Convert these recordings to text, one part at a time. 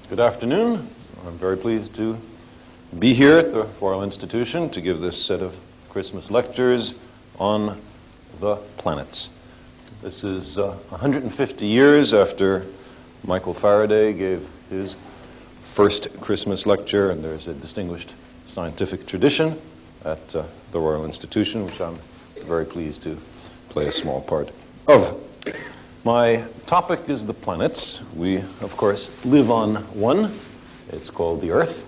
Good afternoon. I'm very pleased to be here at the Royal Institution to give this set of Christmas lectures on the planets. This is 150 years after Michael Faraday gave his first Christmas lecture, and there's a distinguished scientific tradition at the Royal Institution, which I'm very pleased to play a small part of. My topic is the planets. We, of course, live on one. It's called the Earth,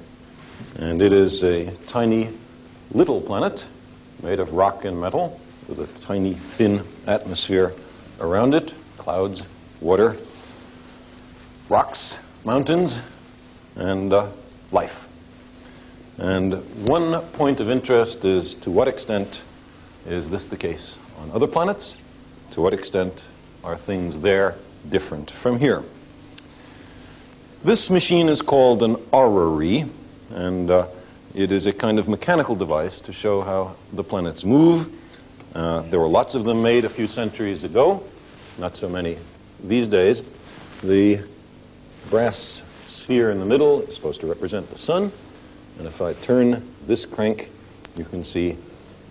and it is a tiny little planet made of rock and metal with a tiny, thin atmosphere around it, clouds, water, rocks, mountains, and life. And one point of interest is to what extent is this the case on other planets? To what extent are things there different from here? This machine is called an orrery, and it is a kind of mechanical device to show how the planets move. There were lots of them made a few centuries ago, not so many these days. The brass sphere in the middle is supposed to represent the sun, and if I turn this crank, you can see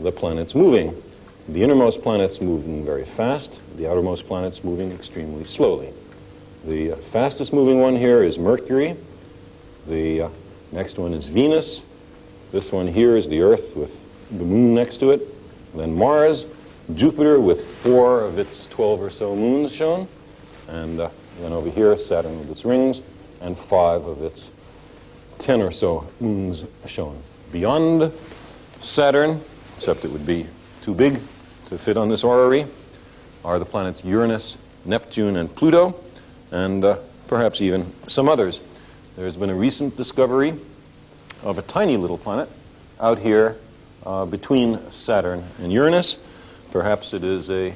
the planets moving. The innermost planets moving very fast, the outermost planets moving extremely slowly. The fastest moving one here is Mercury. The next one is Venus. This one here is the Earth with the moon next to it. Then Mars, Jupiter with 4 of its 12 or so moons shown. And then over here, Saturn with its rings, and 5 of its 10 or so moons shown. Beyond Saturn, except it would be too big to fit on this orrery, are the planets Uranus, Neptune, and Pluto, and perhaps even some others. There's been a recent discovery of a tiny little planet out here between Saturn and Uranus. Perhaps it is a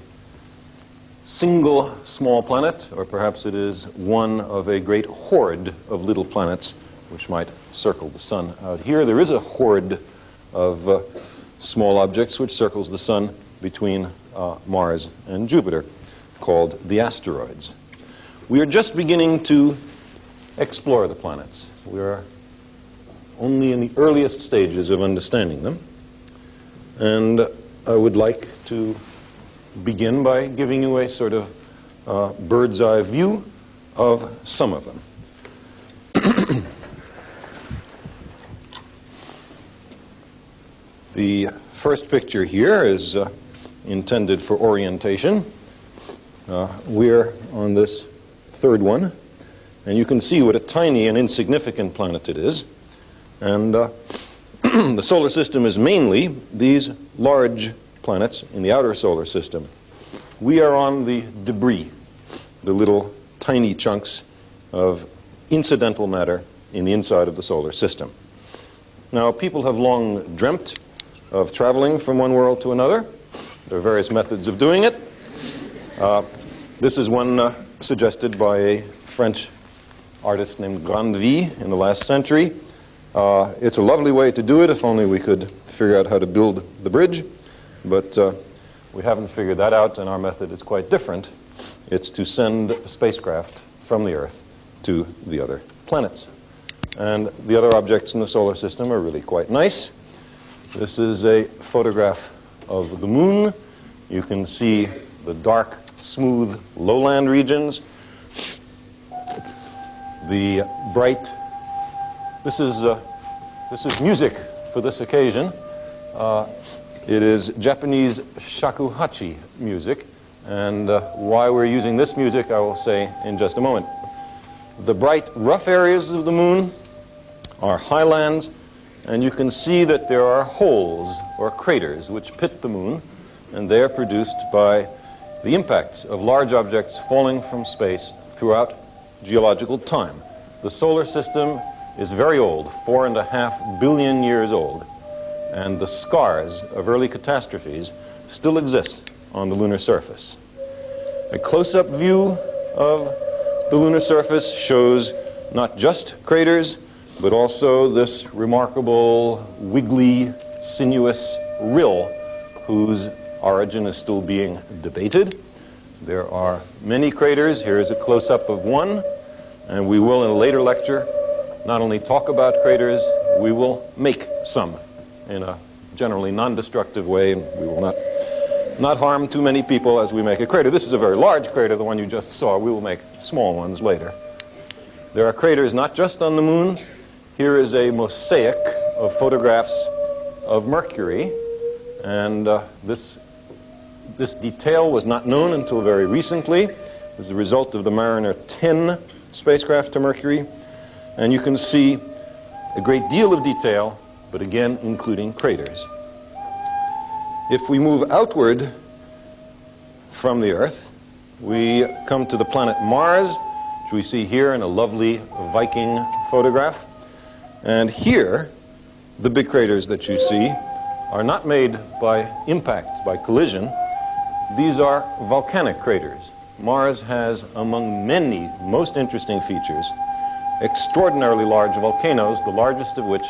single small planet, or perhaps it is one of a great horde of little planets which might circle the sun out here. There is a horde of small objects which circles the sun between Mars and Jupiter, called the asteroids. We are just beginning to explore the planets. We are only in the earliest stages of understanding them. And I would like to begin by giving you a sort of bird's eye view of some of them. The first picture here is intended for orientation. We're on this third one, and you can see what a tiny and insignificant planet it is. And the solar system is mainly these large planets in the outer solar system. We are on the debris, the little tiny chunks of incidental matter in the inside of the solar system. Now, people have long dreamt of traveling from one world to another. There are various methods of doing it. This is one suggested by a French artist named Grandvie in the last century. It's a lovely way to do it if only we could figure out how to build the bridge, but we haven't figured that out, and our method is quite different. It's to send a spacecraft from the Earth to the other planets. And the other objects in the solar system are really quite nice. This is a photograph of the moon. You can see the dark, smooth lowland regions. The bright, this is music for this occasion. It is Japanese shakuhachi music, and why we're using this music I will say in just a moment. The bright, rough areas of the moon are highlands, and you can see that there are holes or craters which pit the moon, and they are produced by the impacts of large objects falling from space throughout geological time. The solar system is very old, 4.5 billion years old, and the scars of early catastrophes still exist on the lunar surface. A close-up view of the lunar surface shows not just craters, but also this remarkable, wiggly, sinuous rill whose origin is still being debated. There are many craters. Here is a close-up of one, and we will in a later lecture not only talk about craters, we will make some in a generally non-destructive way, and we will not harm too many people as we make a crater. This is a very large crater, the one you just saw. We will make small ones later. There are craters not just on the moon. Here is a mosaic of photographs of Mercury, and this detail was not known until very recently as a result of the Mariner 10 spacecraft to Mercury, and you can see a great deal of detail, but again including craters. If we move outward from the Earth, we come to the planet Mars, which we see here in a lovely Viking photograph. And here, the big craters that you see are not made by impact, by collision. These are volcanic craters. Mars has, among many most interesting features, extraordinarily large volcanoes, the largest of which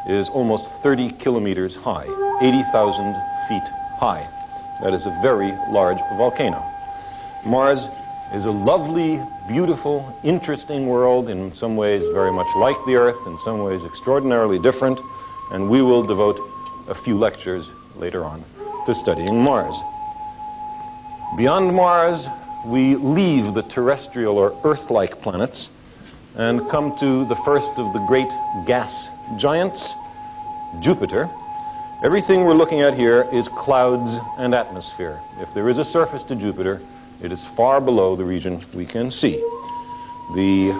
is almost 30 kilometers high, 80,000 feet high. That is a very large volcano. Mars is a lovely, beautiful, interesting world, in some ways very much like the Earth, in some ways extraordinarily different, and we will devote a few lectures later on to studying Mars. Beyond Mars, we leave the terrestrial or Earth-like planets and come to the first of the great gas giants, Jupiter. Everything we're looking at here is clouds and atmosphere. If there is a surface to Jupiter, it is far below the region we can see. The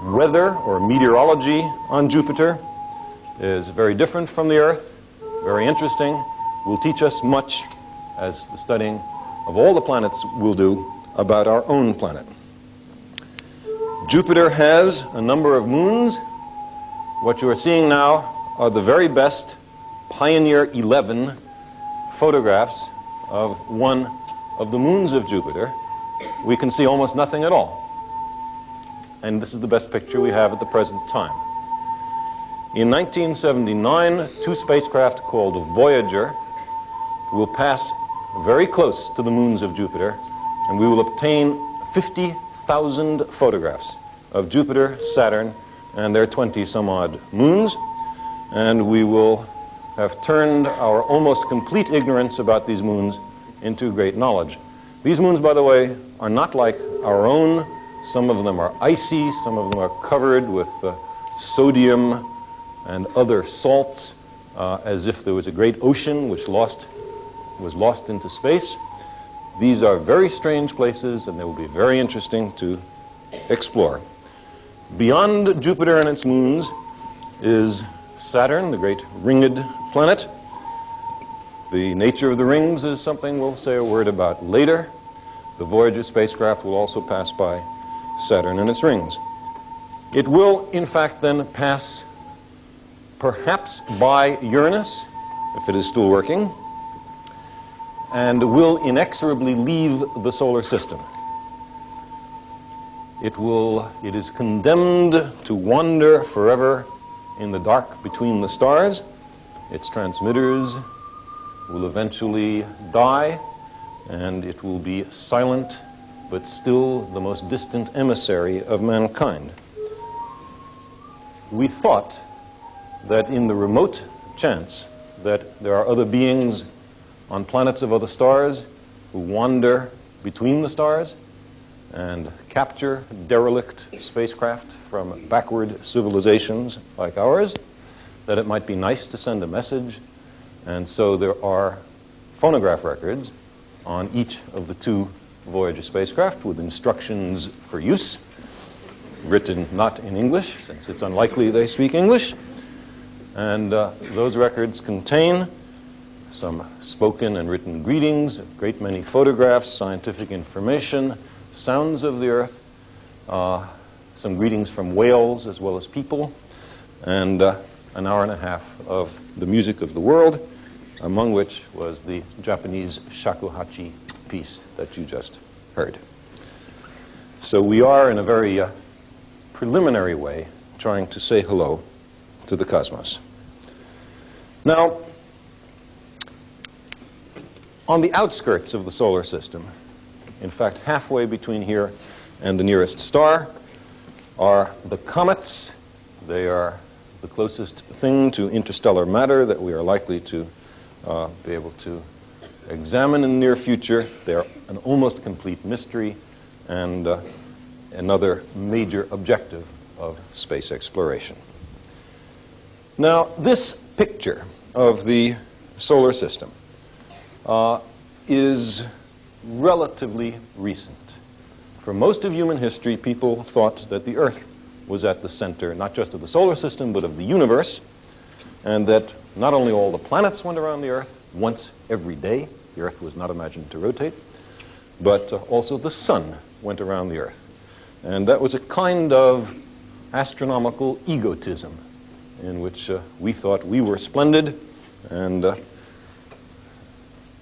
weather or meteorology on Jupiter is very different from the Earth, very interesting, will teach us much, as the studying of all the planets will do, about our own planet. Jupiter has a number of moons. What you are seeing now are the very best Pioneer 11 photographs of one of the moons of Jupiter. We can see almost nothing at all. And this is the best picture we have at the present time. In 1979, two spacecraft called Voyager will pass very close to the moons of Jupiter, and we will obtain 50,000 photographs of Jupiter, Saturn, and their 20-some-odd moons, and we will have turned our almost complete ignorance about these moons into great knowledge. These moons, by the way, are not like our own. Some of them are icy, some of them are covered with sodium and other salts, as if there was a great ocean which was lost into space. These are very strange places, and they will be very interesting to explore. Beyond Jupiter and its moons is Saturn, the great ringed planet. The nature of the rings is something we'll say a word about later. The Voyager spacecraft will also pass by Saturn and its rings. It will, in fact, then pass perhaps by Uranus, if it is still working, and will inexorably leave the solar system. It is condemned to wander forever in the dark between the stars. Its transmitters will eventually die, and it will be silent, but still the most distant emissary of mankind. We thought that in the remote chance that there are other beings on planets of other stars who wander between the stars and capture derelict spacecraft from backward civilizations like ours, that it might be nice to send a message. And so there are phonograph records on each of the two Voyager spacecraft with instructions for use, written not in English, since it's unlikely they speak English. And those records contain some spoken and written greetings, a great many photographs, scientific information, sounds of the Earth, some greetings from whales as well as people, and an hour and a half of the music of the world, among which was the Japanese shakuhachi piece that you just heard. So we are, in a very preliminary way, trying to say hello to the cosmos. Now, on the outskirts of the solar system, in fact, halfway between here and the nearest star, are the comets. They are the closest thing to interstellar matter that we are likely to be able to examine in the near future. They are an almost complete mystery and another major objective of space exploration. Now, this picture of the solar system is relatively recent. For most of human history, people thought that the Earth was at the center, not just of the solar system, but of the universe, and that not only all the planets went around the Earth once every day, the Earth was not imagined to rotate, but also the sun went around the Earth. And that was a kind of astronomical egotism in which we thought we were splendid and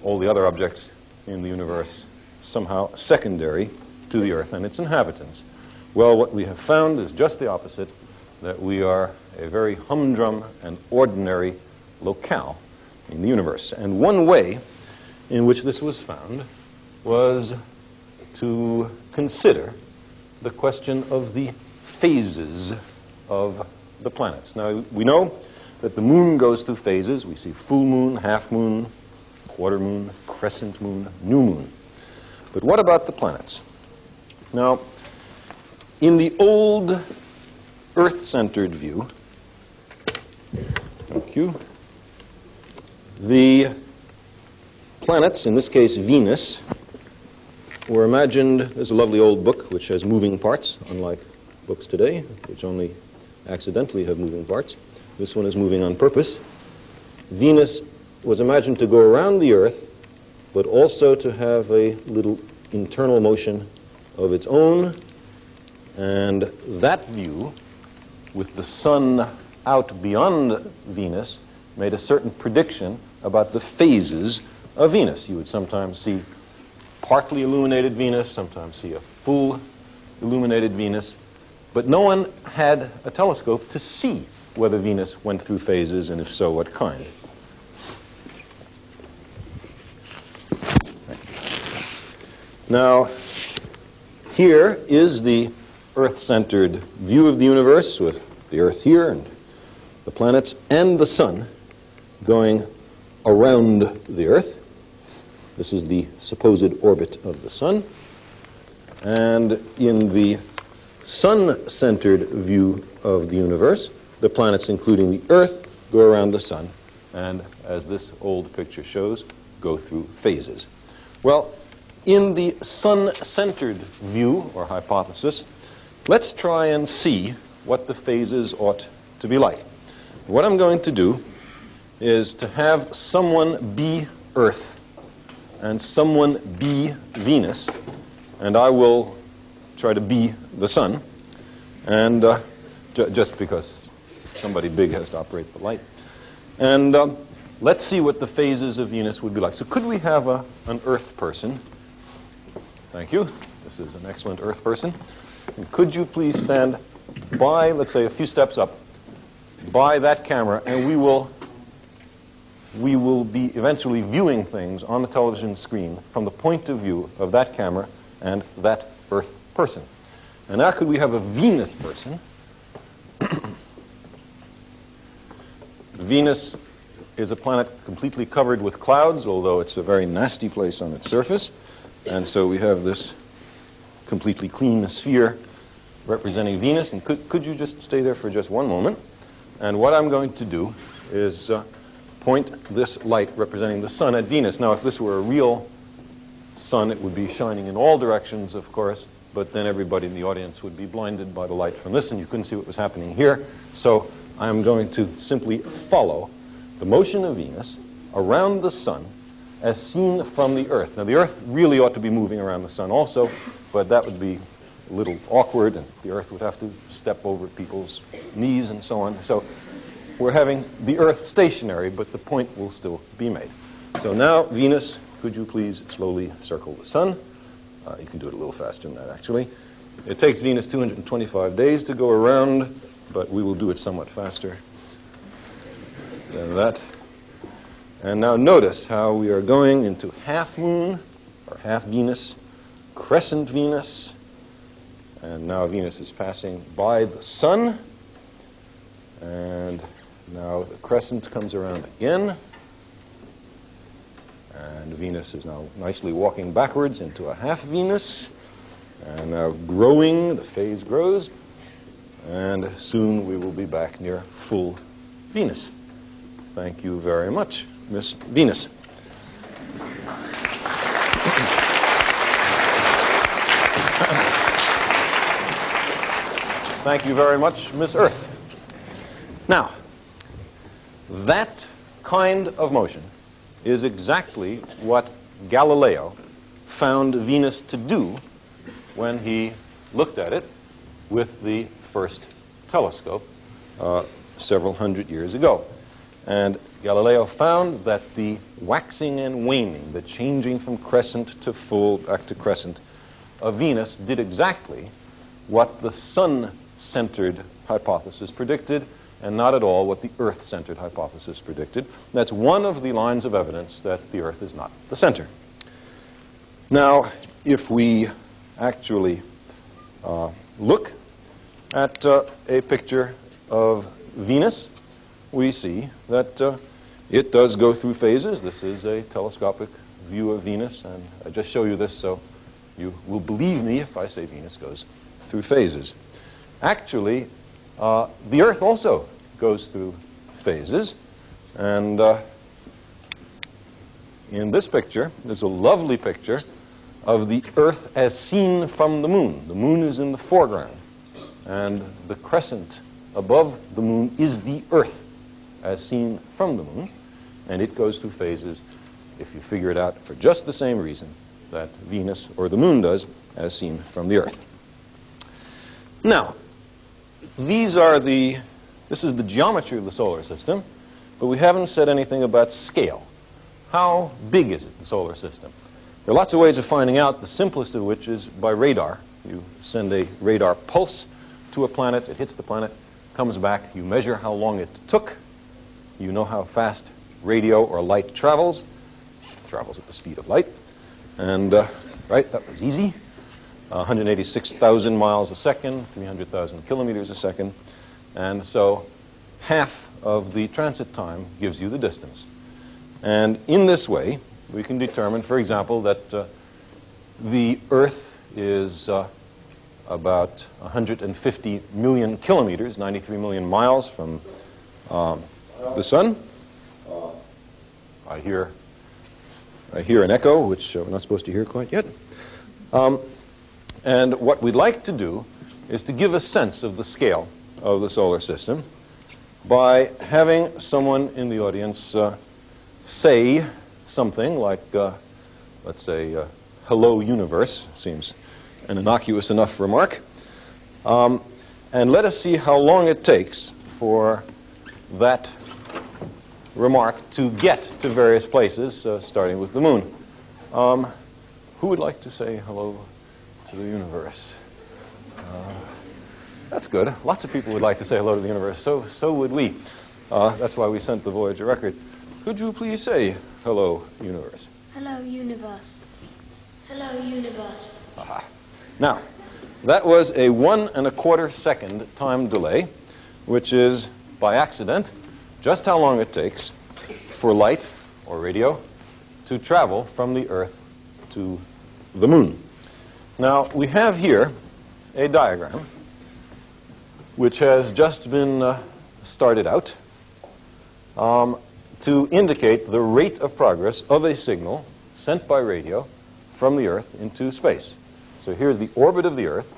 all the other objects in the universe somehow secondary to the Earth and its inhabitants. Well, what we have found is just the opposite, that we are a very humdrum and ordinary locale in the universe. And one way in which this was found was to consider the question of the phases of the planets. Now, we know that the moon goes through phases. We see full moon, half moon, quarter moon, crescent moon, new moon. But what about the planets? Now, in the old Earth-centered view, thank you, the planets, in this case Venus, were imagined. There's a lovely old book which has moving parts, unlike books today, which only accidentally have moving parts. This one is moving on purpose. Venus was imagined to go around the Earth, but also to have a little internal motion of its own. And that view, with the sun out beyond Venus, made a certain prediction about the phases of Venus. You would sometimes see partly illuminated Venus, sometimes see a full illuminated Venus, but no one had a telescope to see whether Venus went through phases, and if so, what kind. Now, here is the Earth-centered view of the universe, with the Earth here and the planets and the sun going around the Earth. This is the supposed orbit of the sun. And in the sun-centered view of the universe, the planets, including the Earth, go around the sun, and as this old picture shows, go through phases. Well, in the sun-centered view, or hypothesis, let's try and see what the phases ought to be like. What I'm going to do is to have someone be Earth and someone be Venus, and I will try to be the sun, and just because somebody big has to operate the light. And let's see what the phases of Venus would be like. So could we have an Earth person? Thank you. This is an excellent Earth person. And could you please stand by, let's say, a few steps up, by that camera, and we will be eventually viewing things on the television screen from the point of view of that camera and that Earth person. And now could we have a Venus person? Venus is a planet completely covered with clouds, although it's a very nasty place on its surface. And so we have this completely clean sphere representing Venus. And could you just stay there for just one moment? And what I'm going to do is point this light representing the sun at Venus. Now, if this were a real sun, it would be shining in all directions, of course, but then everybody in the audience would be blinded by the light from this, and you couldn't see what was happening here. So I am going to simply follow the motion of Venus around the sun as seen from the Earth. Now, the Earth really ought to be moving around the sun also, but that would be a little awkward, and the Earth would have to step over people's knees and so on. So we're having the Earth stationary, but the point will still be made. So now, Venus, could you please slowly circle the sun? You can do it a little faster than that, actually. It takes Venus 225 days to go around, but we will do it somewhat faster than that. And now notice how we are going into half moon, or half Venus, crescent Venus, and now Venus is passing by the sun, and now the crescent comes around again, and Venus is now nicely walking backwards into a half Venus, and now growing, the phase grows, and soon we will be back near full Venus. Thank you very much, Miss Venus. Thank you very much, Miss Earth. Now, that kind of motion is exactly what Galileo found Venus to do when he looked at it with the first telescope several hundred years ago. And Galileo found that the waxing and waning, the changing from crescent to full, back to crescent, of Venus did exactly what the sun-centered hypothesis predicted, and not at all what the Earth-centered hypothesis predicted. That's one of the lines of evidence that the Earth is not the center. Now, if we actually look at a picture of Venus, we see that it does go through phases. This is a telescopic view of Venus, and I just show you this so you will believe me if I say Venus goes through phases. Actually, the Earth also goes through phases, and in this picture, there's a lovely picture of the Earth as seen from the moon. The moon is in the foreground, and the crescent above the moon is the Earth as seen from the moon, and it goes through phases, if you figure it out, for just the same reason that Venus or the moon does as seen from the Earth. Now, this is the geometry of the solar system, but we haven't said anything about scale. How big is it, the solar system? There are lots of ways of finding out, the simplest of which is by radar. You send a radar pulse to a planet, it hits the planet, comes back, you measure how long it took, you know how fast radio or light travels. It travels at the speed of light. And, right, that was easy. 186,000 miles a second, 300,000 kilometers a second. And so half of the transit time gives you the distance. And in this way, we can determine, for example, that the Earth is about 150 million kilometers, 93 million miles from the sun. I hear an echo, which we're not supposed to hear quite yet. And what we'd like to do is to give a sense of the scale of the solar system by having someone in the audience say something like, let's say, hello, universe. Seems an innocuous enough remark. And let us see how long it takes for that remark to get to various places, starting with the moon. Who would like to say hello to the universe? That's good. Lots of people would like to say hello to the universe. So would we. That's why we sent the Voyager record. Could you please say hello, universe? Hello, universe. Hello, universe. Aha. Now, that was a 1 1/4 second time delay, which is, by accident, just how long it takes for light, or radio, to travel from the Earth to the moon. Now, we have here a diagram which has just been started out to indicate the rate of progress of a signal sent by radio from the Earth into space. So here's the orbit of the Earth,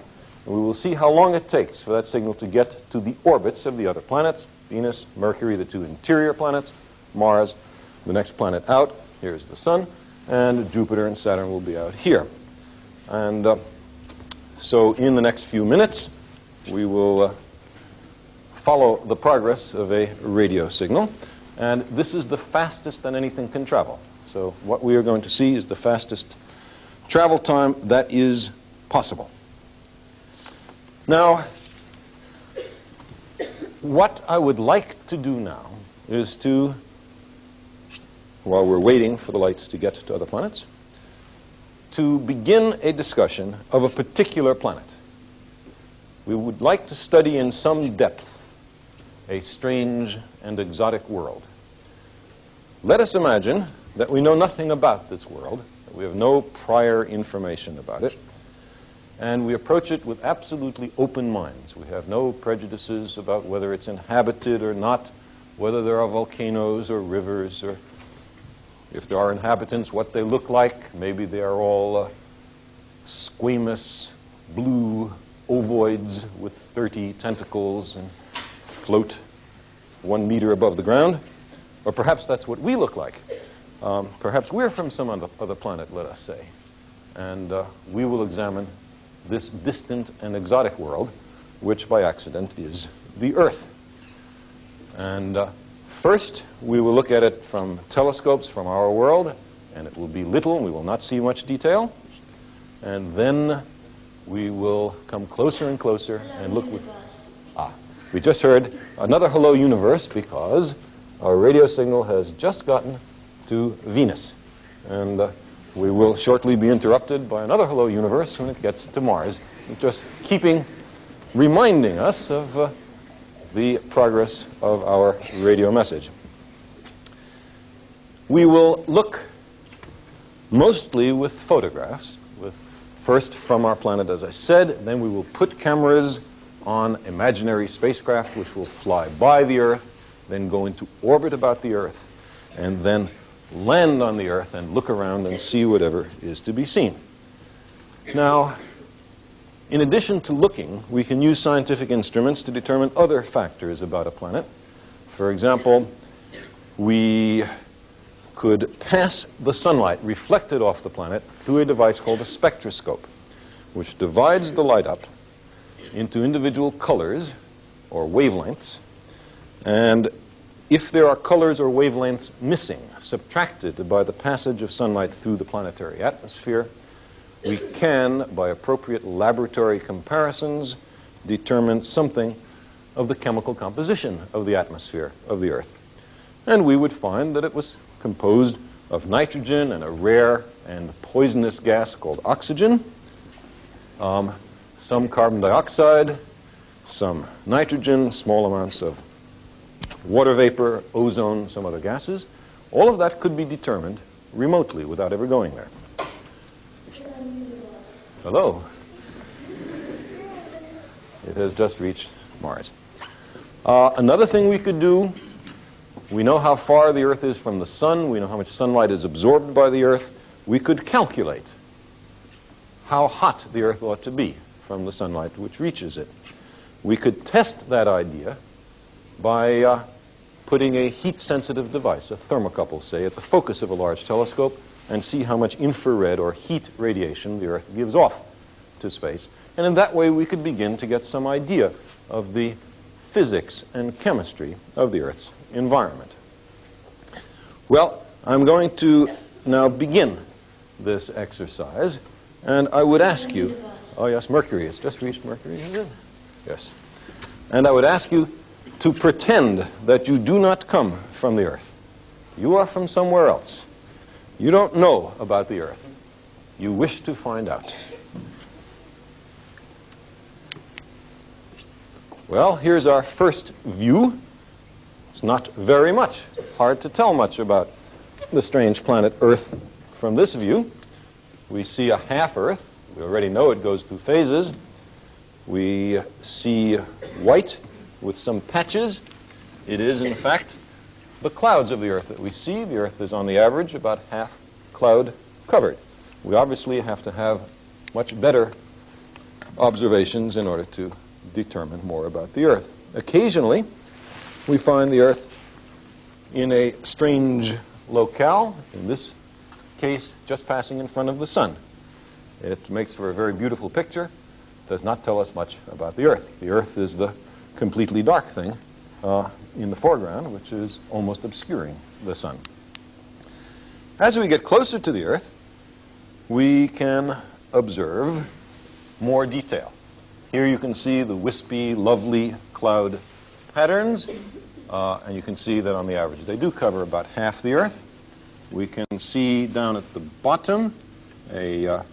and we will see how long it takes for that signal to get to the orbits of the other planets. Venus, Mercury, the two interior planets, Mars, the next planet out, here's the Sun, and Jupiter and Saturn will be out here. And so in the next few minutes, we will follow the progress of a radio signal. And this is the fastest that anything can travel. So what we are going to see is the fastest travel time that is possible. Now, what I would like to do now is to, while we're waiting for the light to get to other planets, to begin a discussion of a particular planet. We would like to study in some depth a strange and exotic world. Let us imagine that we know nothing about this world, that we have no prior information about it, and we approach it with absolutely open minds. We have no prejudices about whether it's inhabited or not, whether there are volcanoes or rivers, or if there are inhabitants, what they look like. Maybe they are all squamous, blue ovoids with 30 tentacles and float 1 meter above the ground. Or perhaps that's what we look like. Perhaps we're from some other planet, let us say. And we will examine this distant and exotic world, which by accident is the Earth. And first, we will look at it from telescopes from our world, and it will be little, and we will not see much detail. And then we will come closer and closer and look with... We just heard another hello universe because our radio signal has just gotten to Venus. And we will shortly be interrupted by another hello universe when it gets to Mars. It's just reminding us of the progress of our radio message. We will look mostly with photographs, first from our planet, as I said, then we will put cameras on imaginary spacecraft which will fly by the Earth, then go into orbit about the Earth, and then land on the Earth and look around and see whatever is to be seen. Now, in addition to looking, we can use scientific instruments to determine other factors about a planet. For example, we could pass the sunlight reflected off the planet through a device called a spectroscope, which divides the light up into individual colors or wavelengths. And if there are colors or wavelengths missing, subtracted by the passage of sunlight through the planetary atmosphere, we can, by appropriate laboratory comparisons, determine something of the chemical composition of the atmosphere of the Earth. And we would find that it was composed of nitrogen and a rare and poisonous gas called oxygen, some carbon dioxide, some nitrogen, small amounts of water vapor, ozone, some other gases. All of that could be determined remotely without ever going there. Hello. It has just reached Mars. Another thing we could do, we know how far the Earth is from the Sun. We know how much sunlight is absorbed by the Earth. We could calculate how hot the Earth ought to be from the sunlight which reaches it. We could test that idea by putting a heat-sensitive device, a thermocouple, say, at the focus of a large telescope and see how much infrared or heat radiation the Earth gives off to space. And in that way, we could begin to get some idea of the physics and chemistry of the Earth's environment. Well, I'm going to now begin this exercise, and I would ask you... Oh, yes, Mercury. It's just reached Mercury, is it? Yes. And I would ask you to pretend that you do not come from the Earth. You are from somewhere else. You don't know about the Earth. You wish to find out. Well, here's our first view. It's not very much. Hard to tell much about the strange planet Earth from this view. We see a half Earth. We already know it goes through phases. We see white with some patches. It is, in fact, the clouds of the Earth that we see. The Earth is, on the average, about half cloud covered. We obviously have to have much better observations in order to determine more about the Earth. Occasionally, we find the Earth in a strange locale, in this case, just passing in front of the sun. It makes for a very beautiful picture, does not tell us much about the Earth. The Earth is the completely dark thing in the foreground, which is almost obscuring the sun. As we get closer to the Earth, we can observe more detail. Here you can see the wispy, lovely cloud patterns, and you can see that on the average they do cover about half the Earth. We can see down at the bottom the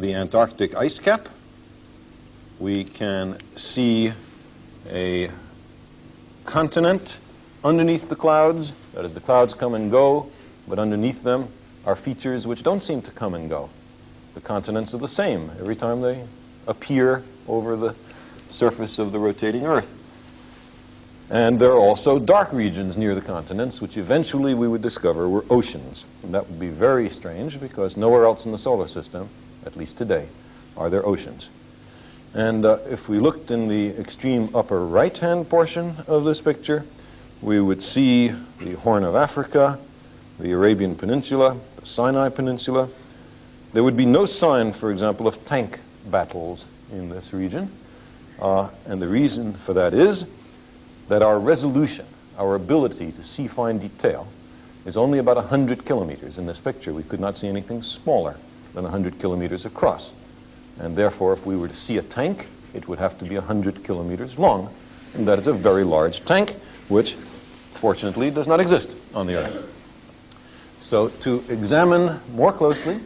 Antarctic ice cap. We can see a continent underneath the clouds. That is, the clouds come and go, but underneath them are features which don't seem to come and go. The continents are the same every time they appear over the surface of the rotating Earth. And there are also dark regions near the continents, which eventually we would discover were oceans. And that would be very strange, because nowhere else in the solar system, at least today, are there oceans. And if we looked in the extreme upper right-hand portion of this picture, we would see the Horn of Africa, the Arabian Peninsula, the Sinai Peninsula. There would be no sign, for example, of tank battles in this region. And the reason for that is that our resolution, our ability to see fine detail, is only about 100 kilometers. In this picture, we could not see anything smaller than 100 kilometers across. And therefore, if we were to see a tank, it would have to be 100 kilometers long. And that is a very large tank, which, fortunately, does not exist on the Earth. So to examine more closely,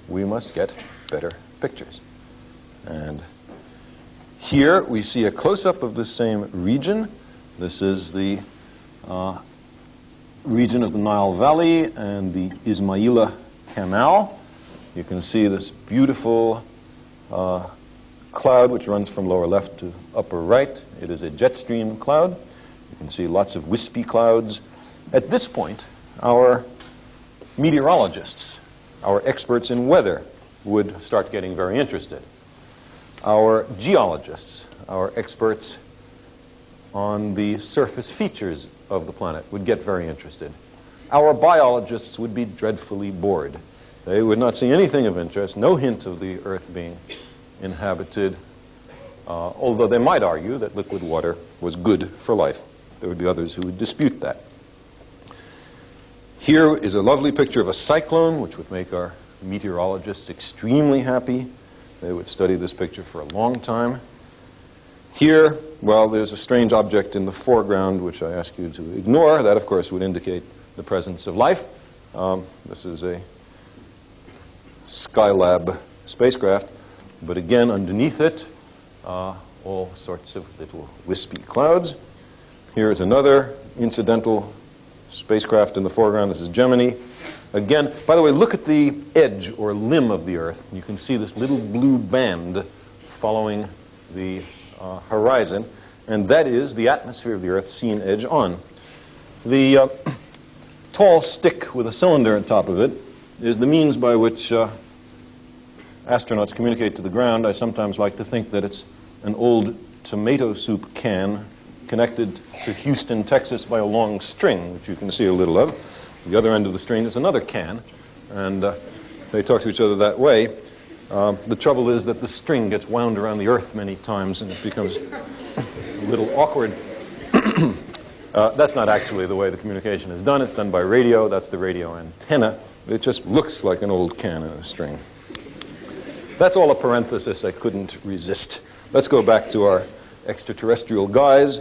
we must get better pictures. And here we see a close-up of the same region. This is the region of the Nile Valley and the Ismaila Canal. You can see this beautiful cloud which runs from lower left to upper right. It is a jet stream cloud. You can see lots of wispy clouds. At this point, our meteorologists, our experts in weather, would start getting very interested. Our geologists, our experts on the surface features of the planet, would get very interested. Our biologists would be dreadfully bored. They would not see anything of interest, no hint of the Earth being inhabited, although they might argue that liquid water was good for life. There would be others who would dispute that. Here is a lovely picture of a cyclone, which would make our meteorologists extremely happy. They would study this picture for a long time. Here, well, there's a strange object in the foreground, which I ask you to ignore. That, of course, would indicate the presence of life. This is a Skylab spacecraft, but again, underneath it, all sorts of little wispy clouds. Here is another incidental spacecraft in the foreground. This is Gemini. Again, by the way, look at the edge or limb of the Earth. You can see this little blue band following the horizon, and that is the atmosphere of the Earth seen edge on. The tall stick with a cylinder on top of it is the means by which astronauts communicate to the ground. I sometimes like to think that it's an old tomato soup can connected to Houston, Texas by a long string, which you can see a little of. The other end of the string is another can, and they talk to each other that way. The trouble is that the string gets wound around the Earth many times, and it becomes a little awkward. That's not actually the way the communication is done. It's done by radio. That's the radio antenna. It just looks like an old can and a string. That's all a parenthesis I couldn't resist. Let's go back to our extraterrestrial guys.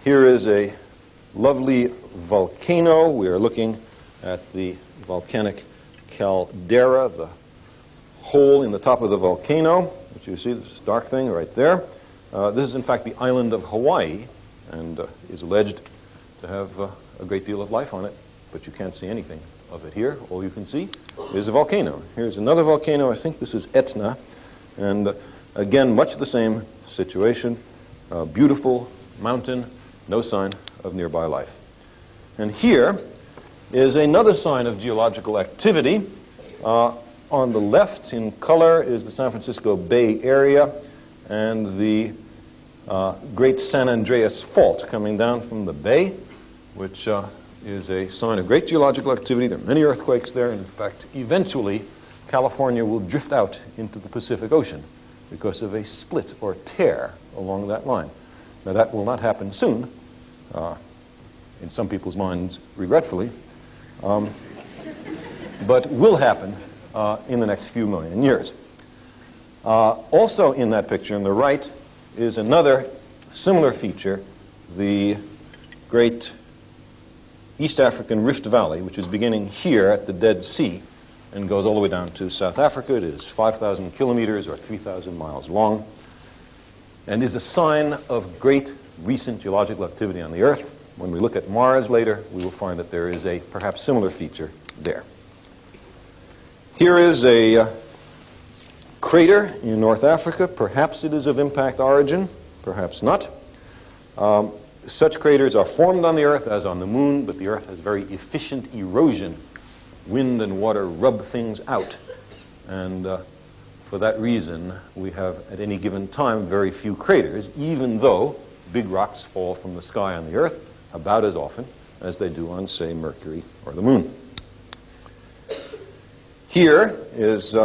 Here is a lovely volcano. We are looking at the volcanic caldera, the hole in the top of the volcano, which you see, this dark thing right there. This is, in fact, the island of Hawaii, and is alleged to have a great deal of life on it, but you can't see anything of it here. All you can see is a volcano. Here's another volcano. I think this is Etna, and again, much the same situation. Beautiful mountain, no sign of nearby life. And here is another sign of geological activity. On the left in color is the San Francisco Bay Area, and the great San Andreas fault coming down from the bay, which is a sign of great geological activity. There are many earthquakes there. In fact, eventually, California will drift out into the Pacific Ocean because of a split or tear along that line. Now, that will not happen soon, in some people's minds, regretfully, but will happen in the next few million years. Also in that picture on the right is another similar feature, the great East African Rift Valley, which is beginning here at the Dead Sea and goes all the way down to South Africa. It is 5,000 kilometers or 3,000 miles long and is a sign of great recent geological activity on the Earth. When we look at Mars later, we will find that there is a perhaps similar feature there. Here is a crater in North Africa. Perhaps it is of impact origin, perhaps not. Such craters are formed on the Earth as on the Moon, but the Earth has very efficient erosion. Wind and water rub things out. And for that reason, we have at any given time very few craters, even though big rocks fall from the sky on the Earth about as often as they do on, say, Mercury or the Moon. Here is,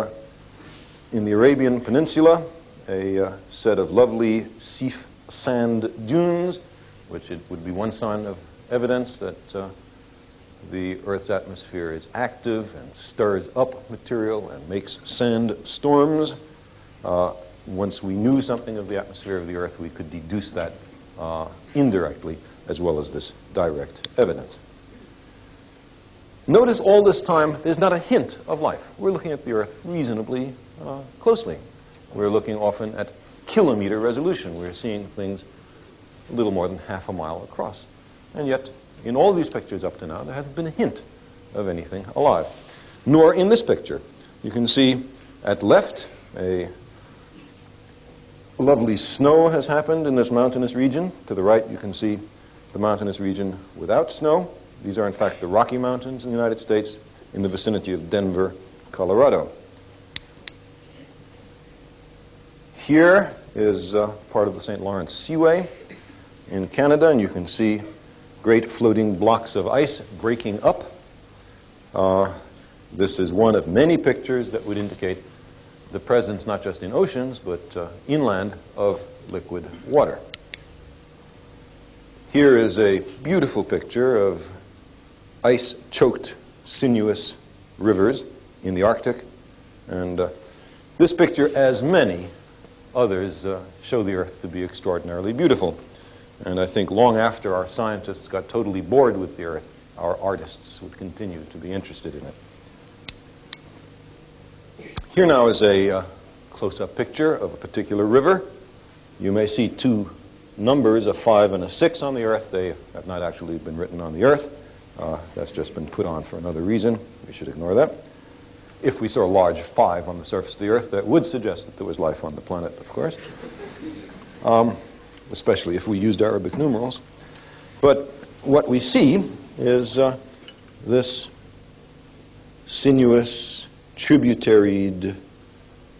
in the Arabian Peninsula, a set of lovely Sif sand dunes, which it would be one sign of evidence that the Earth's atmosphere is active and stirs up material and makes sand storms. Once we knew something of the atmosphere of the Earth, we could deduce that indirectly as well as this direct evidence. Notice all this time there's not a hint of life. We're looking at the Earth reasonably closely. We're looking often at kilometer resolution. We're seeing things a little more than half a mile across. And yet, in all these pictures up to now, there hasn't been a hint of anything alive. Nor in this picture. You can see at left a lovely snow has happened in this mountainous region. To the right, you can see the mountainous region without snow. These are, in fact, the Rocky Mountains in the United States in the vicinity of Denver, Colorado. Here is part of the St. Lawrence Seaway in Canada, and you can see great floating blocks of ice breaking up. This is one of many pictures that would indicate the presence not just in oceans, but inland of liquid water. Here is a beautiful picture of ice-choked, sinuous rivers in the Arctic. And this picture, as many others, show the Earth to be extraordinarily beautiful. And I think long after our scientists got totally bored with the Earth, our artists would continue to be interested in it. Here now is a close-up picture of a particular river. You may see two numbers, a 5 and a 6 on the Earth. They have not actually been written on the Earth. That's just been put on for another reason. We should ignore that. If we saw a large 5 on the surface of the Earth, that would suggest that there was life on the planet, of course, especially if we used Arabic numerals. But what we see is this sinuous, tributaried,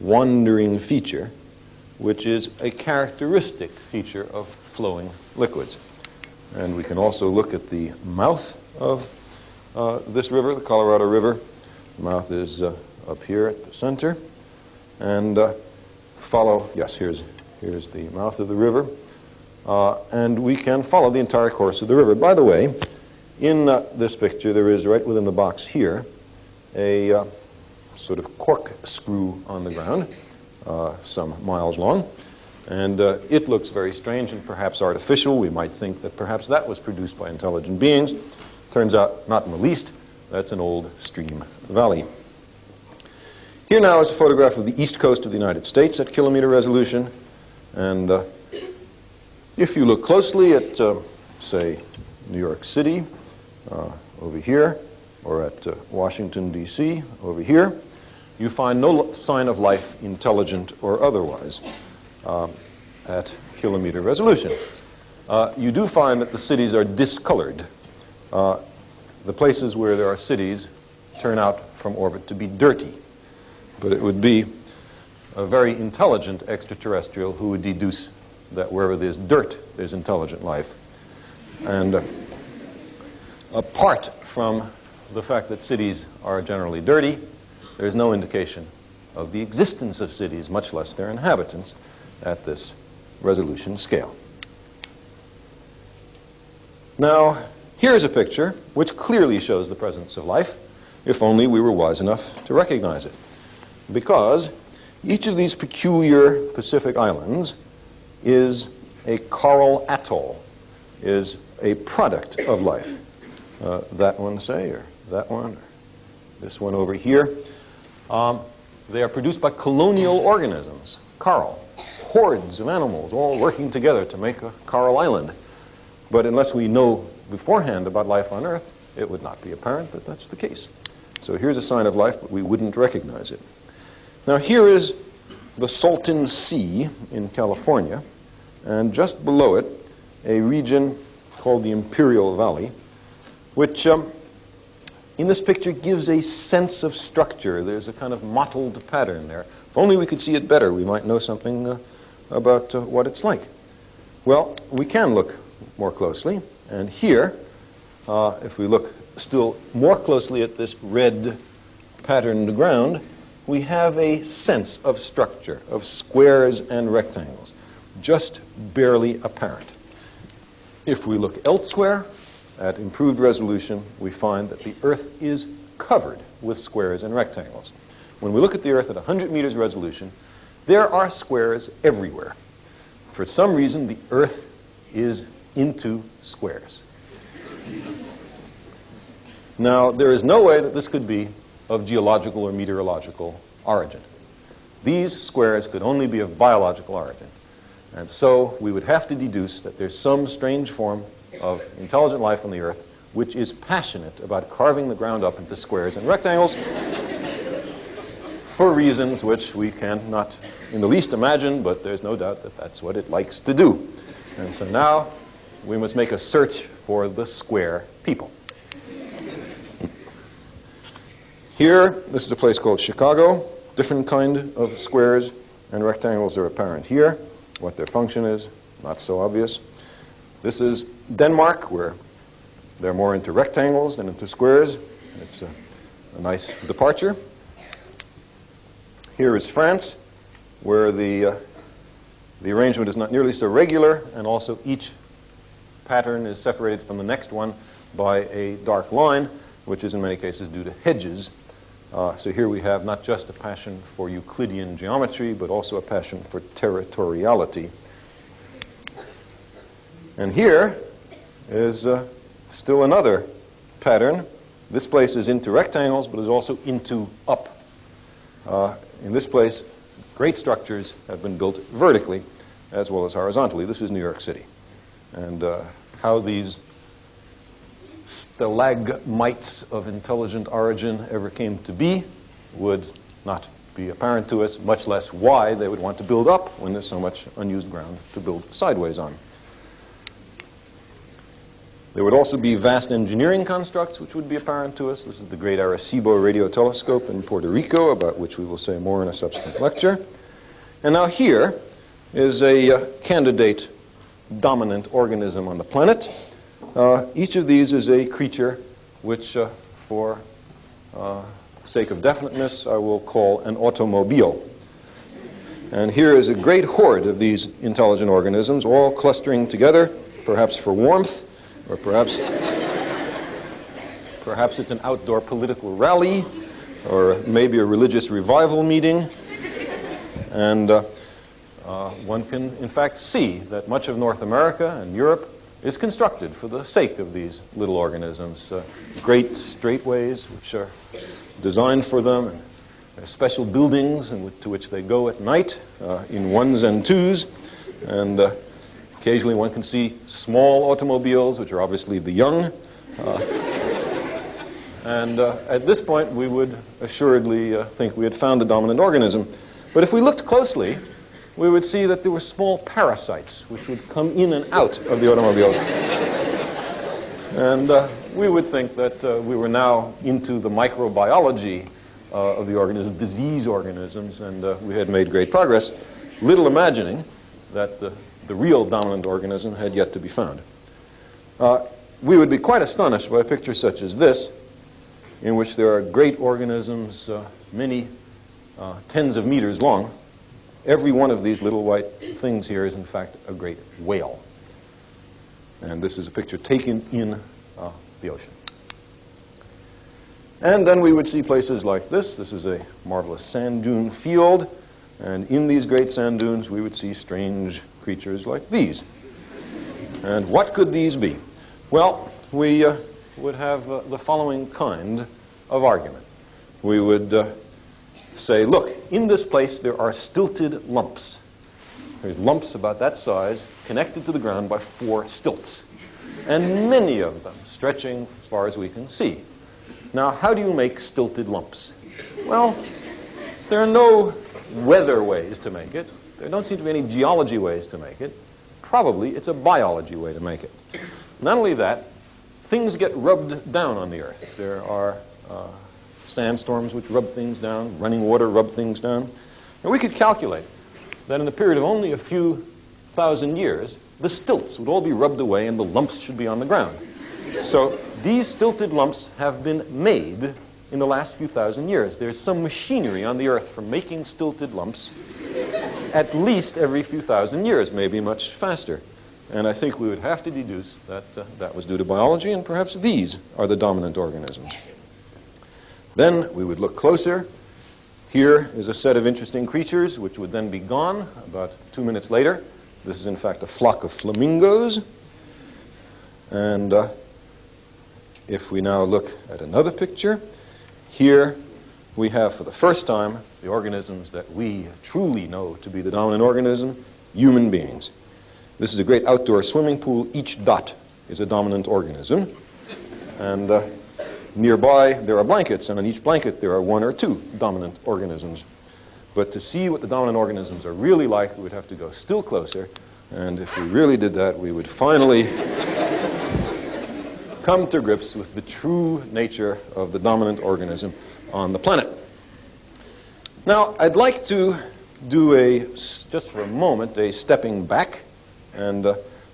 wandering feature, which is a characteristic feature of flowing liquids. And we can also look at the mouth of this river, the Colorado River. The mouth is up here at the center. And follow, yes, here's the mouth of the river. And we can follow the entire course of the river. By the way, in this picture, there is, right within the box here, a sort of corkscrew on the ground, some miles long. And it looks very strange and perhaps artificial. We might think that perhaps that was produced by intelligent beings. Turns out, not in the least. That's an old stream valley. Here now is a photograph of the east coast of the United States at kilometer resolution. And if you look closely at, say, New York City, over here, or at Washington, D.C., over here, you find no sign of life, intelligent or otherwise, at kilometer resolution. You do find that the cities are discolored. The places where there are cities turn out from orbit to be dirty. But it would be a very intelligent extraterrestrial who would deduce that wherever there's dirt, there's intelligent life. And apart from the fact that cities are generally dirty, there's no indication of the existence of cities, much less their inhabitants, at this resolution scale. Now, here's a picture which clearly shows the presence of life, if only we were wise enough to recognize it. Because each of these peculiar Pacific islands is a coral atoll, is a product of life. That one, say, or that one, or this one over here. They are produced by colonial organisms, coral, hordes of animals all working together to make a coral island. But unless we know beforehand about life on Earth, it would not be apparent that that's the case. So here's a sign of life, but we wouldn't recognize it. Now here is the Salton Sea in California, and just below it, a region called the Imperial Valley, which in this picture gives a sense of structure. There's a kind of mottled pattern there. If only we could see it better, we might know something about what it's like. Well, we can look more closely, and here, if we look still more closely at this red patterned ground, we have a sense of structure, of squares and rectangles, just barely apparent. If we look elsewhere, at improved resolution, we find that the Earth is covered with squares and rectangles. When we look at the Earth at 100 meters resolution, there are squares everywhere. For some reason, the Earth is into squares. Now, there is no way that this could be of geological or meteorological origin. These squares could only be of biological origin. And so we would have to deduce that there's some strange form of intelligent life on the Earth which is passionate about carving the ground up into squares and rectangles for reasons which we cannot in the least imagine, but there's no doubt that that's what it likes to do. And so now we must make a search for the square people. Here, this is a place called Chicago. Different kind of squares and rectangles are apparent here. What their function is, not so obvious. This is Denmark, where they're more into rectangles than into squares. It's a nice departure. Here is France, where the arrangement is not nearly so regular, and also each pattern is separated from the next one by a dark line, which is in many cases due to hedges. So here we have not just a passion for Euclidean geometry, but also a passion for territoriality. And here is still another pattern. This place is into rectangles, but is also into up. In this place, great structures have been built vertically as well as horizontally. This is New York City. And how these stalagmites of intelligent origin ever came to be would not be apparent to us, much less why they would want to build up when there's so much unused ground to build sideways on. There would also be vast engineering constructs which would be apparent to us. This is the great Arecibo radio telescope in Puerto Rico, about which we will say more in a subsequent lecture. And now here is a candidate dominant organism on the planet. Each of these is a creature which, for sake of definiteness, I will call an automobile. And here is a great horde of these intelligent organisms, all clustering together, perhaps for warmth, or perhaps it's an outdoor political rally, or maybe a religious revival meeting. And one can, in fact, see that much of North America and Europe is constructed for the sake of these little organisms. Great straightways which are designed for them, and there are special buildings to which they go at night in ones and twos, and occasionally one can see small automobiles, which are obviously the young. And at this point, we would assuredly think we had found the dominant organism. But if we looked closely, we would see that there were small parasites which would come in and out of the automobiles. And we would think that we were now into the microbiology of the organism, disease organisms, and we had made great progress, little imagining that the the real dominant organism had yet to be found. We would be quite astonished by a picture such as this, in which there are great organisms, many tens of meters long. Every one of these little white things here is, in fact, a great whale. And this is a picture taken in the ocean. And then we would see places like this. This is a marvelous sand dune field. And in these great sand dunes, we would see strange creatures like these. And what could these be? Well, we would have the following kind of argument. We would say, look, in this place there are stilted lumps. There's lumps about that size connected to the ground by 4 stilts. And many of them stretching as far as we can see. Now, how do you make stilted lumps? Well, there are no weather ways to make it. There don't seem to be any geology ways to make it. Probably it's a biology way to make it. Not only that, things get rubbed down on the earth. There are sandstorms which rub things down, running water rub things down. And we could calculate that in a period of only a few thousand years, the stilts would all be rubbed away and the lumps should be on the ground. So these stilted lumps have been made in the last few thousand years. There's some machinery on the earth for making stilted lumps at least every few thousand years, maybe much faster. And I think we would have to deduce that that was due to biology, and perhaps these are the dominant organisms. Then we would look closer. Here is a set of interesting creatures which would then be gone about 2 minutes later. This is in fact a flock of flamingos. And if we now look at another picture, here we have for the first time the organisms that we truly know to be the dominant organism, human beings. This is a great outdoor swimming pool. Each dot is a dominant organism. And nearby there are blankets, and on each blanket there are 1 or 2 dominant organisms. But to see what the dominant organisms are really like, we would have to go still closer. And if we really did that, we would finally come to grips with the true nature of the dominant organism on the planet. Now, I'd like to do just for a moment, a stepping back. And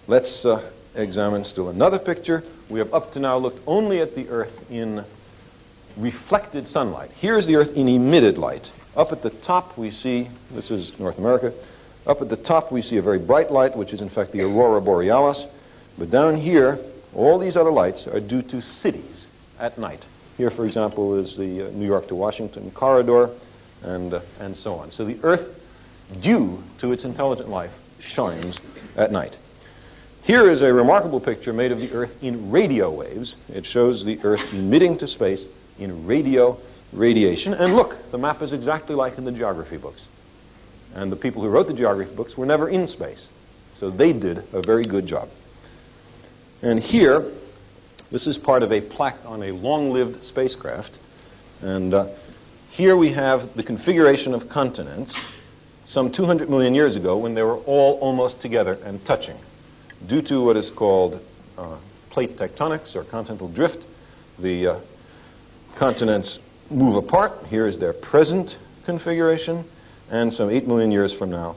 let's examine still another picture. We have up to now looked only at the Earth in reflected sunlight. Here's the Earth in emitted light. Up at the top we see, this is North America, up at the top we see a very bright light, which is in fact the aurora borealis. But down here, all these other lights are due to cities at night. Here, for example, is the New York to Washington corridor, and so on. So the Earth, due to its intelligent life, shines at night. Here is a remarkable picture made of the Earth in radio waves. It shows the Earth emitting to space in radio radiation. And look, the map is exactly like in the geography books. And the people who wrote the geography books were never in space. So they did a very good job. And here, this is part of a plaque on a long-lived spacecraft. And here we have the configuration of continents some 200 million years ago when they were all almost together and touching. Due to what is called plate tectonics or continental drift, the continents move apart. Here is their present configuration. And some 8 million years from now,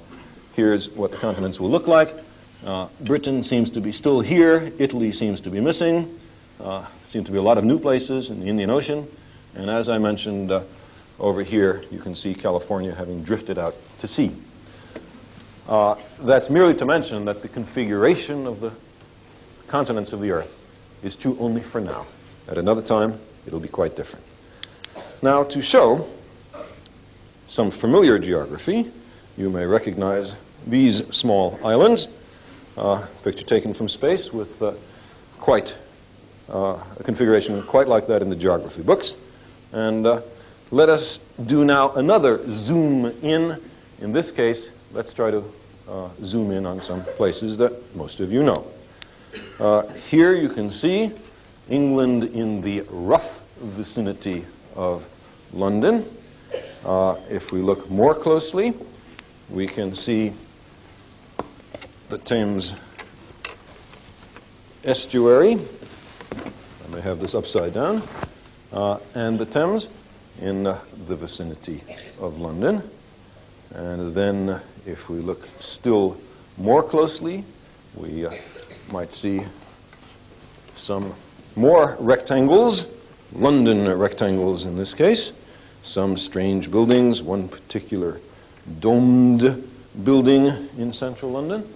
here's what the continents will look like. Britain seems to be still here. Italy seems to be missing. Seem to be a lot of new places in the Indian Ocean. And as I mentioned, over here you can see California having drifted out to sea. That's merely to mention that the configuration of the continents of the Earth is true only for now. At another time, it'll be quite different. Now, to show some familiar geography, you may recognize these small islands. Picture taken from space with a configuration quite like that in the geography books. And let us do now another zoom in. In this case, let's try to zoom in on some places that most of you know. Here you can see England in the rough vicinity of London. If we look more closely, we can see the Thames estuary. I may have this upside down. And the Thames in the vicinity of London. And then if we look still more closely, we might see some more rectangles, London rectangles in this case, some strange buildings, one particular domed building in central London.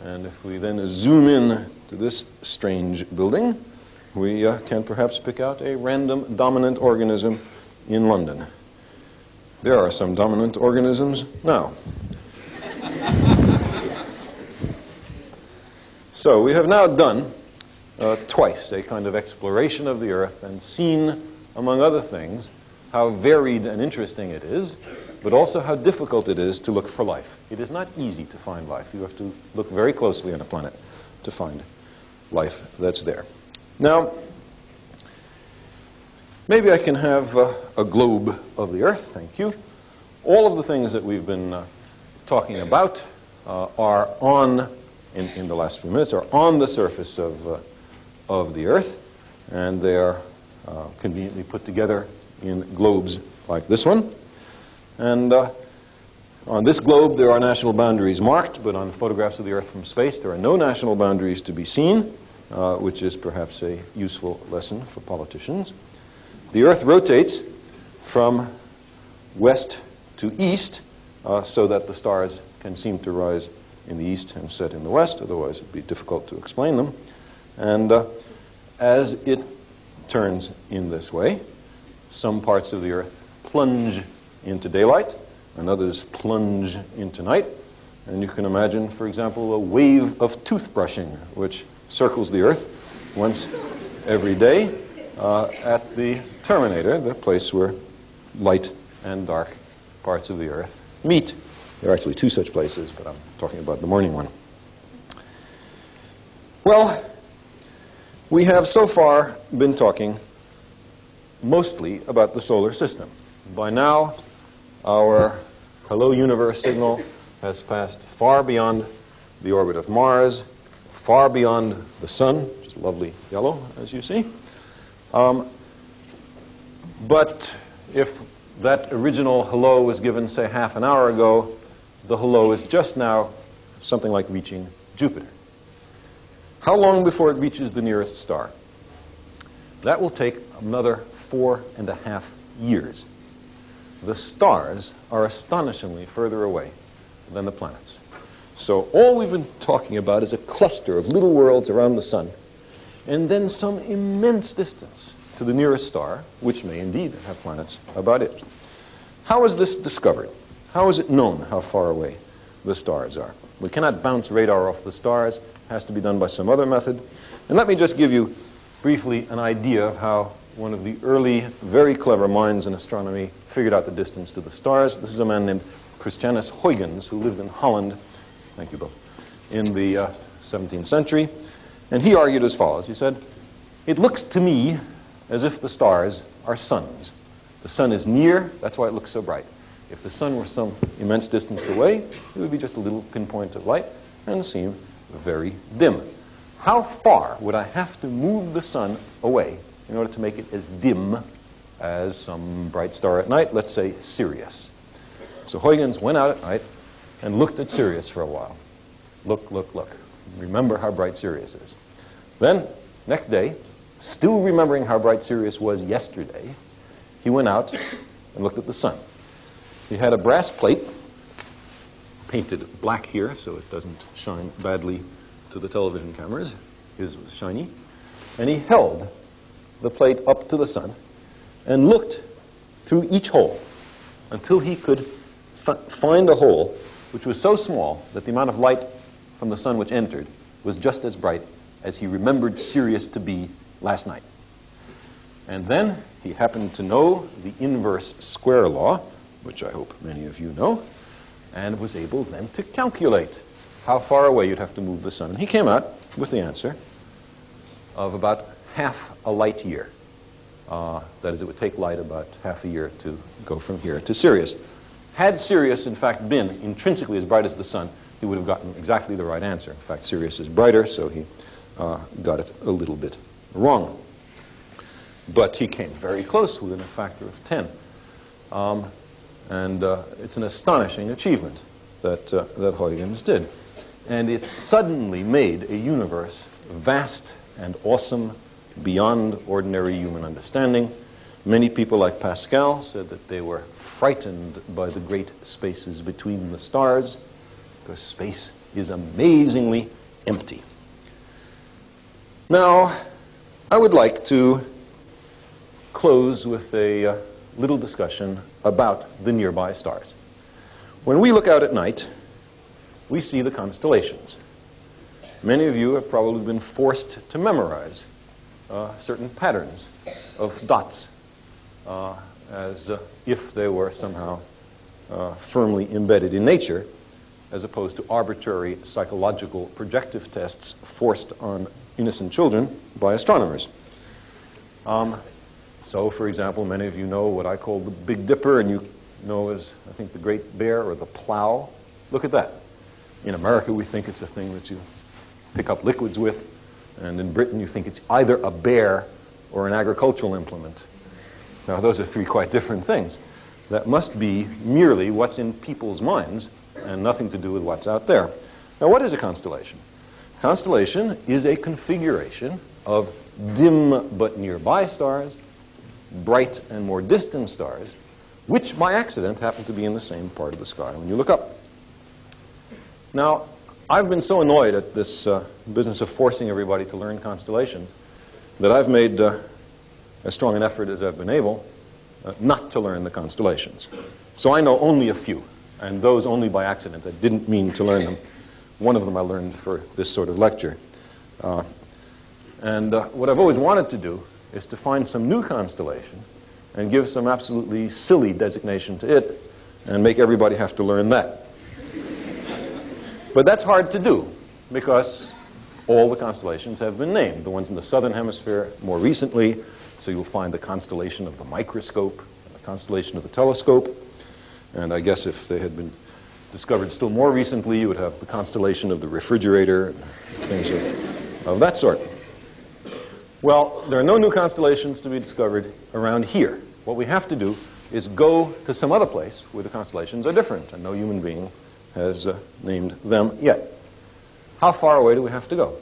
And if we then zoom in to this strange building, we can perhaps pick out a random dominant organism in London. There are some dominant organisms now. So we have now done twice a kind of exploration of the Earth and seen, among other things, how varied and interesting it is, but also how difficult it is to look for life. It is not easy to find life. You have to look very closely on a planet to find life that's there. Now, maybe I can have a globe of the Earth. Thank you. All of the things that we've been talking about are on, in the last few minutes, are on the surface of the Earth, and they are conveniently put together in globes like this one. And on this globe, there are national boundaries marked, but on photographs of the Earth from space, there are no national boundaries to be seen, which is perhaps a useful lesson for politicians. The Earth rotates from west to east so that the stars can seem to rise in the east and set in the west, otherwise it would be difficult to explain them. And as it turns in this way, some parts of the Earth plunge into daylight, and others plunge into night. And you can imagine, for example, a wave of toothbrushing, which circles the Earth once every day at the terminator, the place where light and dark parts of the Earth meet. There are actually two such places, but I'm talking about the morning one. Well, we have so far been talking mostly about the solar system. By now, our Hello Universe signal has passed far beyond the orbit of Mars, far beyond the Sun, which is lovely yellow, as you see. But if that original hello was given, say, half an hour ago, the hello is just now something like reaching Jupiter. How long before it reaches the nearest star? That will take another 4.5 years. The stars are astonishingly further away than the planets. So all we've been talking about is a cluster of little worlds around the Sun, and then some immense distance to the nearest star, which may indeed have planets about it. How is this discovered? How is it known how far away the stars are? We cannot bounce radar off the stars. It has to be done by some other method. And let me just give you briefly an idea of how one of the early, very clever minds in astronomy figured out the distance to the stars. This is a man named Christianus Huygens, who lived in Holland, thank you, Bill, in the 17th century. And he argued as follows. He said, "It looks to me as if the stars are suns. The sun is near, that's why it looks so bright. If the sun were some immense distance away, it would be just a little pinpoint of light and seem very dim. How far would I have to move the sun away in order to make it as dim as some bright star at night, let's say Sirius?" So Huygens went out at night and looked at Sirius for a while. Look, look, look. Remember how bright Sirius is. Then, next day, still remembering how bright Sirius was yesterday, he went out and looked at the sun. He had a brass plate, painted black here so it doesn't shine badly to the television cameras. His was shiny. And he held the plate up to the sun and looked through each hole until he could find a hole which was so small that the amount of light from the sun which entered was just as bright as he remembered Sirius to be last night. And then he happened to know the inverse square law, which I hope many of you know, and was able then to calculate how far away you'd have to move the sun. And he came out with the answer of about half a light year. That is, it would take light about half a year to go from here to Sirius. Had Sirius, in fact, been intrinsically as bright as the sun, he would have gotten exactly the right answer. In fact, Sirius is brighter, so he got it a little bit wrong. But he came very close, within a factor of 10. And it's an astonishing achievement that Huygens did. And it suddenly made a universe vast and awesome beyond ordinary human understanding. Many people like Pascal said that they were frightened by the great spaces between the stars, because space is amazingly empty. Now, I would like to close with a little discussion about the nearby stars. When we look out at night, we see the constellations. Many of you have probably been forced to memorize certain patterns of dots as if they were somehow firmly embedded in nature, as opposed to arbitrary psychological projective tests forced on innocent children by astronomers. So, for example, many of you know what I call the Big Dipper, and you know as, I think, the Great Bear or the Plow. Look at that. In America, we think it's a thing that you pick up liquids with, and in Britain, you think it's either a bear or an agricultural implement. Now, those are three quite different things. That must be merely what's in people's minds and nothing to do with what's out there. Now, what is a constellation? Constellation is a configuration of dim but nearby stars, bright and more distant stars, which by accident happen to be in the same part of the sky when you look up. Now, I've been so annoyed at this business of forcing everybody to learn constellations that I've made as strong an effort as I've been able not to learn the constellations. So I know only a few, and those only by accident. I didn't mean to learn them. One of them I learned for this sort of lecture. And what I've always wanted to do is to find some new constellation and give some absolutely silly designation to it and make everybody have to learn that. But that's hard to do because all the constellations have been named. The ones in the southern hemisphere more recently, so you'll find the constellation of the microscope, and the constellation of the telescope. And I guess if they had been discovered still more recently, you would have the constellation of the refrigerator, and things of that sort. Well, there are no new constellations to be discovered around here. What we have to do is go to some other place where the constellations are different, and no human being has named them yet. How far away do we have to go?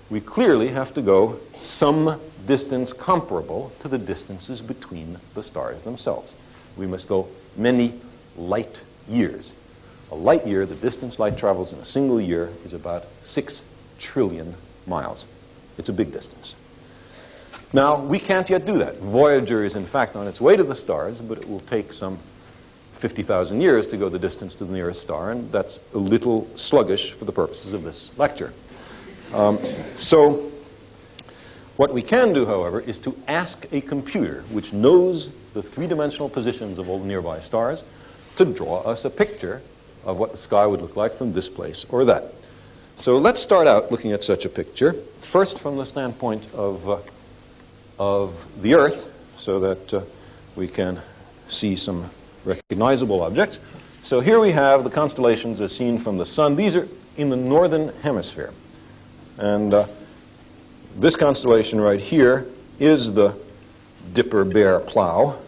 We clearly have to go some distance comparable to the distances between the stars themselves. We must go many light years. A light year, the distance light travels in a single year, is about 6 trillion miles. It's a big distance. Now, we can't yet do that. Voyager is in fact on its way to the stars, but it will take some 50,000 years to go the distance to the nearest star, and that's a little sluggish for the purposes of this lecture. So what we can do, however, is to ask a computer, which knows the three-dimensional positions of all the nearby stars, to draw us a picture of what the sky would look like from this place or that. So let's start out looking at such a picture, first from the standpoint of the Earth, so that we can see some recognizable objects. So here we have the constellations as seen from the sun. These are in the northern hemisphere. And this constellation right here is the Dipper, Bear, Plow.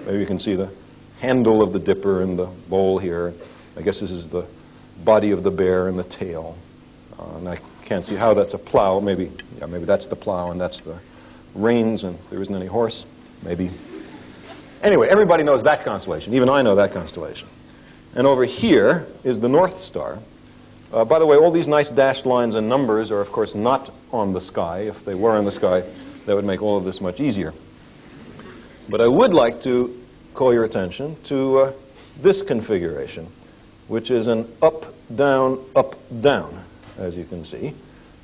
Maybe you can see the handle of the Dipper in the bowl here. I guess this is the body of the bear and the tail. And I can't see how that's a plow. Maybe that's the plow and that's the reins, and there isn't any horse. Maybe. Anyway, everybody knows that constellation. Even I know that constellation. And over here is the North Star. By the way, all these nice dashed lines and numbers are, of course, not on the sky. If they were on the sky, that would make all of this much easier. But I would like to call your attention to this configuration, which is an up, down, as you can see.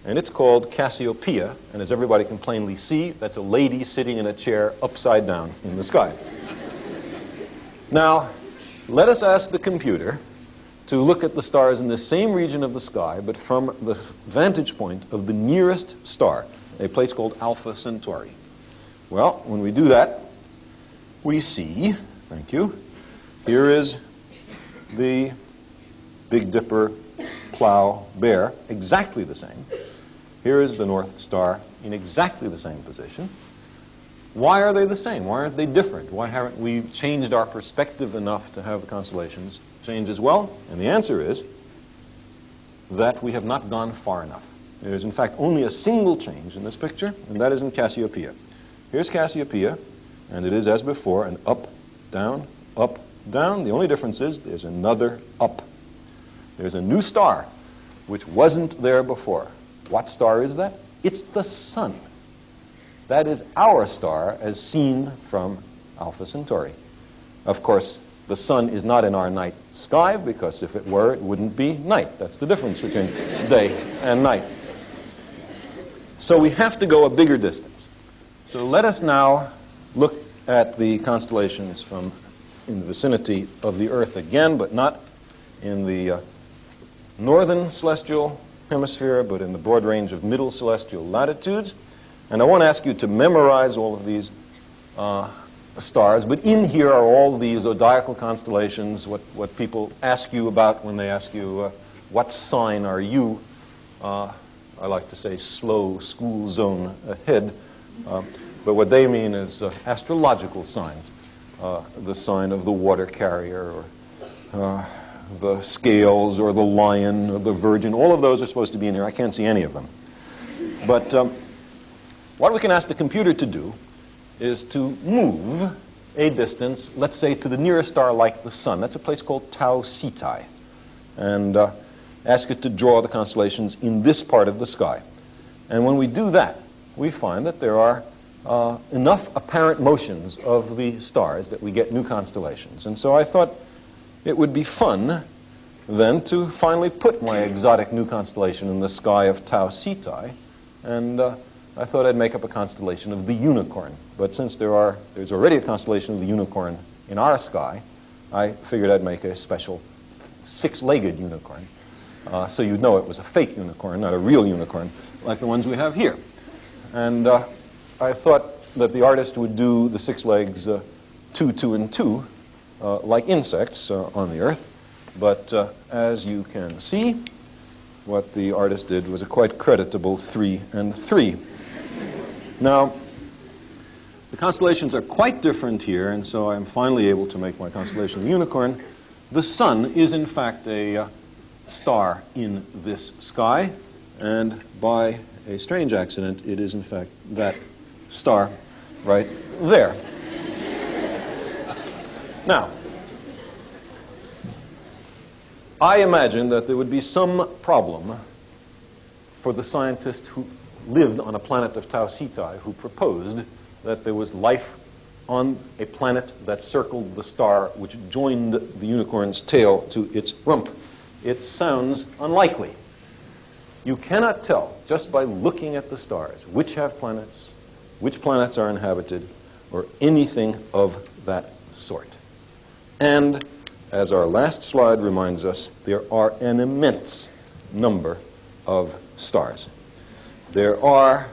And it's called Cassiopeia, and as everybody can plainly see, that's a lady sitting in a chair upside down in the sky. Now, let us ask the computer to look at the stars in the same region of the sky, but from the vantage point of the nearest star, a place called Alpha Centauri. Well, when we do that, we see, thank you, here is the Big Dipper, Plow, Bear, exactly the same. Here is the North Star in exactly the same position. Why are they the same? Why aren't they different? Why haven't we changed our perspective enough to have the constellations change as well? And the answer is that we have not gone far enough. There is, in fact, only a single change in this picture, and that is in Cassiopeia. Here's Cassiopeia, and it is, as before, an up, down, up, down. The only difference is there's another up. There's a new star, which wasn't there before. What star is that? It's the sun. That is our star as seen from Alpha Centauri. Of course, the sun is not in our night sky, because if it were, it wouldn't be night. That's the difference between day and night. So we have to go a bigger distance. So let us now look at the constellations from in the vicinity of the Earth again, but not in the northern celestial hemisphere, but in the broad range of middle celestial latitudes. And I won't ask you to memorize all of these stars, but in here are all the zodiacal constellations, what people ask you about when they ask you, what sign are you? I like to say slow school zone ahead, but what they mean is astrological signs, the sign of the water carrier, or the scales, or the lion, or the virgin. All of those are supposed to be in here. I can't see any of them. But what we can ask the computer to do is to move a distance, let's say, to the nearest star like the sun. That's a place called Tau Ceti. And ask it to draw the constellations in this part of the sky. And when we do that, we find that there are enough apparent motions of the stars that we get new constellations. And so I thought it would be fun then to finally put my exotic new constellation in the sky of Tau Ceti. And I thought I'd make up a constellation of the unicorn. But since there's already a constellation of the unicorn in our sky, I figured I'd make a special six-legged unicorn. So you'd know it was a fake unicorn, not a real unicorn, like the ones we have here. And I thought that the artist would do the 6 legs 2, 2, and 2, like insects on the Earth. But as you can see, what the artist did was a quite creditable 3 and 3. Now, the constellations are quite different here, and so I'm finally able to make my constellation of the unicorn. The sun is, in fact, a star in this sky, and by a strange accident, it is, in fact, that star right there. Now, I imagine that there would be some problem for the scientist who lived on a planet of Tau Ceti who proposed that there was life on a planet that circled the star which joined the unicorn's tail to its rump. It sounds unlikely. You cannot tell, just by looking at the stars, which have planets, which planets are inhabited, or anything of that sort. And, as our last slide reminds us, there are an immense number of stars. There are,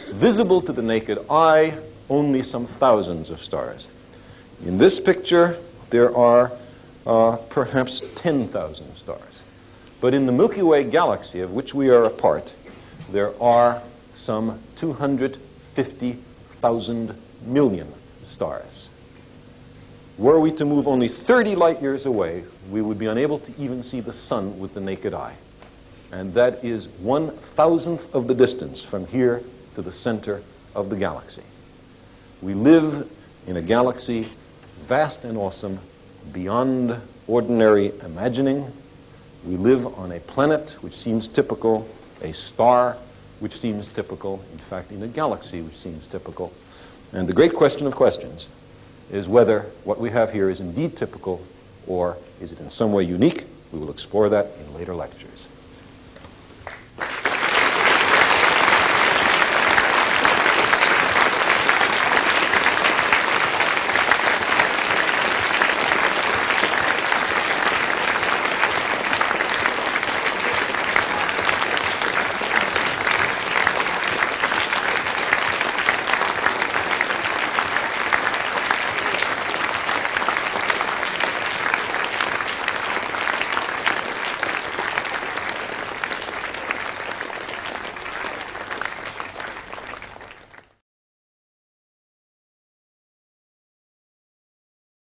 visible to the naked eye, only some thousands of stars. In this picture, there are perhaps 10,000 stars. But in the Milky Way galaxy, of which we are a part, there are some 250,000 million stars. Were we to move only 30 light years away, we would be unable to even see the sun with the naked eye. And that is 1,000th of the distance from here to the center of the galaxy. We live in a galaxy vast and awesome, beyond ordinary imagining. We live on a planet which seems typical, a star which seems typical, in fact, in a galaxy which seems typical. And the great question of questions is whether what we have here is indeed typical, or is it in some way unique? We will explore that in later lectures.